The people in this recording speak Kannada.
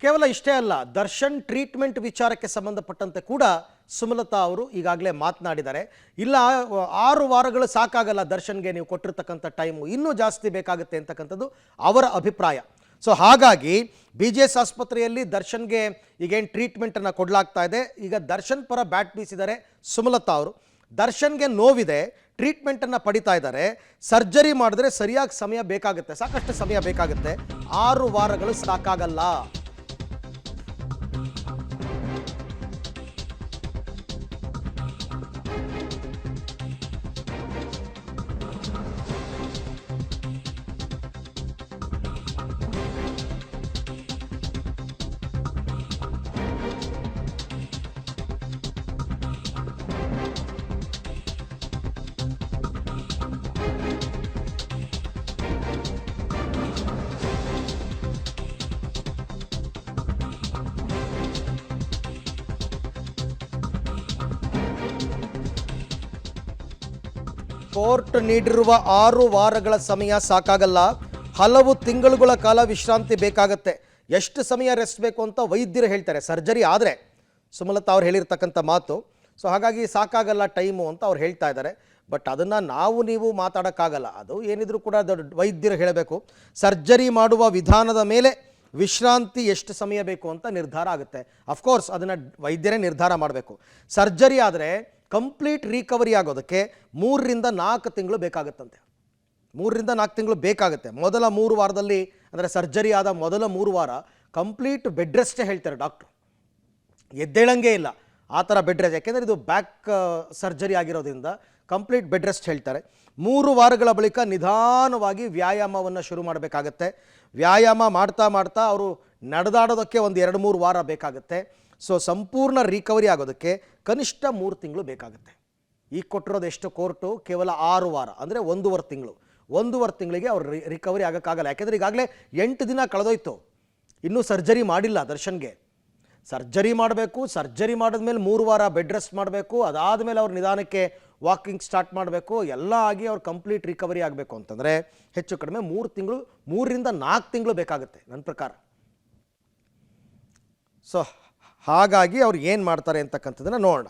ಕೇವಲ ಇಷ್ಟೇ ಅಲ್ಲ, ದರ್ಶನ್ ಟ್ರೀಟ್ಮೆಂಟ್ ವಿಚಾರಕ್ಕೆ ಸಂಬಂಧಪಟ್ಟಂತೆ ಕೂಡ ಸುಮಲತಾ ಅವರು ಈಗಾಗಲೇ ಮಾತನಾಡಿದ್ದಾರೆ. ಇಲ್ಲ 6 ವಾರಗಳು ಸಾಕಾಗಲ್ಲ ದರ್ಶನ್ಗೆ ನೀವು ಕೊಟ್ಟಿರ್ತಕ್ಕಂಥ ಟೈಮು, ಇನ್ನೂ ಜಾಸ್ತಿ ಬೇಕಾಗುತ್ತೆ ಅಂತಕ್ಕಂಥದ್ದು ಅವರ ಅಭಿಪ್ರಾಯ. ಸೊ ಹಾಗಾಗಿ BGS ಆಸ್ಪತ್ರೆಯಲ್ಲಿ ದರ್ಶನ್ಗೆ ಈಗೇನು ಟ್ರೀಟ್ಮೆಂಟನ್ನು ಕೊಡಲಾಗ್ತಾ ಇದೆ. ಈಗ ದರ್ಶನ್ ಪರ ಬ್ಯಾಟ್ ಬೀಸಿದ್ದಾರೆ ಸುಮಲತಾ ಅವರು. ದರ್ಶನ್ಗೆ ನೋವಿದೆ, ಟ್ರೀಟ್ಮೆಂಟನ್ನು ಪಡಿತಾ ಇದ್ದಾರೆ. ಸರ್ಜರಿ ಮಾಡಿದ್ರೆ ಸರಿಯಾಗಿ ಸಮಯ ಬೇಕಾಗುತ್ತೆ, ಸಾಕಷ್ಟು ಸಮಯ ಬೇಕಾಗುತ್ತೆ, 6 ವಾರಗಳು ಸಾಕಾಗಲ್ಲ. ಕೋರ್ಟ್ ನೀಡಿರುವ 6 ವಾರಗಳ ಸಮಯ ಸಾಕಾಗಲ್ಲ, ಹಲವು ತಿಂಗಳುಗಳ ಕಾಲ ವಿಶ್ರಾಂತಿ ಬೇಕಾಗತ್ತೆ. ಎಷ್ಟು ಸಮಯ ರೆಸ್ಟ್ ಬೇಕು ಅಂತ ವೈದ್ಯರು ಹೇಳ್ತಾರೆ, ಸರ್ಜರಿ ಆದರೆ. ಸುಮಲತಾ ಅವ್ರು ಹೇಳಿರ್ತಕ್ಕಂಥ ಮಾತು. ಸೊ ಹಾಗಾಗಿ ಸಾಕಾಗಲ್ಲ ಟೈಮು ಅಂತ ಅವ್ರು ಹೇಳ್ತಾ ಇದ್ದಾರೆ. ಬಟ್ ಅದನ್ನು ನೀವು ಮಾತಾಡೋಕ್ಕಾಗಲ್ಲ, ಅದು ಏನಿದ್ರು ಕೂಡ ವೈದ್ಯರು ಹೇಳಬೇಕು. ಸರ್ಜರಿ ಮಾಡುವ ವಿಧಾನದ ಮೇಲೆ ವಿಶ್ರಾಂತಿ ಎಷ್ಟು ಸಮಯ ಬೇಕು ಅಂತ ನಿರ್ಧಾರ ಆಗುತ್ತೆ. ಅಫ್ಕೋರ್ಸ್ ಅದನ್ನು ವೈದ್ಯರೇ ನಿರ್ಧಾರ ಮಾಡಬೇಕು. ಸರ್ಜರಿ ಆದರೆ ಕಂಪ್ಲೀಟ್ ರಿಕವರಿ ಆಗೋದಕ್ಕೆ 3 ರಿಂದ 4 ತಿಂಗಳು ಬೇಕಾಗುತ್ತಂತೆ. 3 ರಿಂದ 4 ತಿಂಗಳು ಬೇಕಾಗುತ್ತೆ. ಮೊದಲ 3 ವಾರದಲ್ಲಿ, ಅಂದರೆ ಸರ್ಜರಿ ಆದ ಮೊದಲ 3 ವಾರ ಕಂಪ್ಲೀಟ್ ಬೆಡ್ ರೆಸ್ಟೇ ಹೇಳ್ತಾರೆ ಡಾಕ್ಟ್ರು, ಎದ್ದೇಳಂಗೆ ಇಲ್ಲ ಆ ಥರ ಬೆಡ್ ರೆಸ್ಟ್. ಯಾಕೆಂದರೆ ಇದು ಬ್ಯಾಕ್ ಸರ್ಜರಿ ಆಗಿರೋದ್ರಿಂದ ಕಂಪ್ಲೀಟ್ ಬೆಡ್ ರೆಸ್ಟ್ ಹೇಳ್ತಾರೆ. 3 ವಾರಗಳ ಬಳಿಕ ನಿಧಾನವಾಗಿ ವ್ಯಾಯಾಮವನ್ನು ಶುರು ಮಾಡಬೇಕಾಗತ್ತೆ. ವ್ಯಾಯಾಮ ಮಾಡ್ತಾ ಮಾಡ್ತಾ ಅವರು ನಡೆದಾಡೋದಕ್ಕೆ ಒಂದು 2-3 ವಾರ ಬೇಕಾಗುತ್ತೆ. ಸೊ ಸಂಪೂರ್ಣ ರಿಕವರಿ ಆಗೋದಕ್ಕೆ ಕನಿಷ್ಠ 3 ತಿಂಗಳು ಬೇಕಾಗುತ್ತೆ. ಈಗ ಕೊಟ್ಟಿರೋದು ಎಷ್ಟು ಕೋರ್ಟು? ಕೇವಲ 6 ವಾರ, ಅಂದರೆ 1.5 ತಿಂಗಳು. 1.5 ತಿಂಗಳಿಗೆ ಅವ್ರು ರಿಕವರಿ ಆಗೋಕ್ಕಾಗಲ್ಲ. ಯಾಕೆಂದರೆ ಈಗಾಗಲೇ 8 ದಿನ ಕಳೆದೋಯ್ತು, ಇನ್ನೂ ಸರ್ಜರಿ ಮಾಡಿಲ್ಲ ದರ್ಶನ್ಗೆ. ಸರ್ಜರಿ ಮಾಡಬೇಕು, ಸರ್ಜರಿ ಮಾಡಿದ್ಮೇಲೆ 3 ವಾರ ಬೆಡ್ ರೆಸ್ಟ್ ಮಾಡಬೇಕು, ಅದಾದಮೇಲೆ ಅವ್ರು ನಿಧಾನಕ್ಕೆ ವಾಕಿಂಗ್ ಸ್ಟಾರ್ಟ್ ಮಾಡಬೇಕು. ಎಲ್ಲ ಆಗಿ ಅವ್ರು ಕಂಪ್ಲೀಟ್ ರಿಕವರಿ ಆಗಬೇಕು ಅಂತಂದರೆ ಹೆಚ್ಚು ಕಡಿಮೆ 3 ತಿಂಗಳು, 3 ರಿಂದ 4 ತಿಂಗಳು ಬೇಕಾಗುತ್ತೆ ನನ್ನ ಪ್ರಕಾರ. ಸೊ ಹಾಗಾಗಿ ಅವ್ರು ಏನು ಮಾಡ್ತಾರೆ ಅಂತಕ್ಕಂಥದ್ದನ್ನು ನೋಡೋಣ.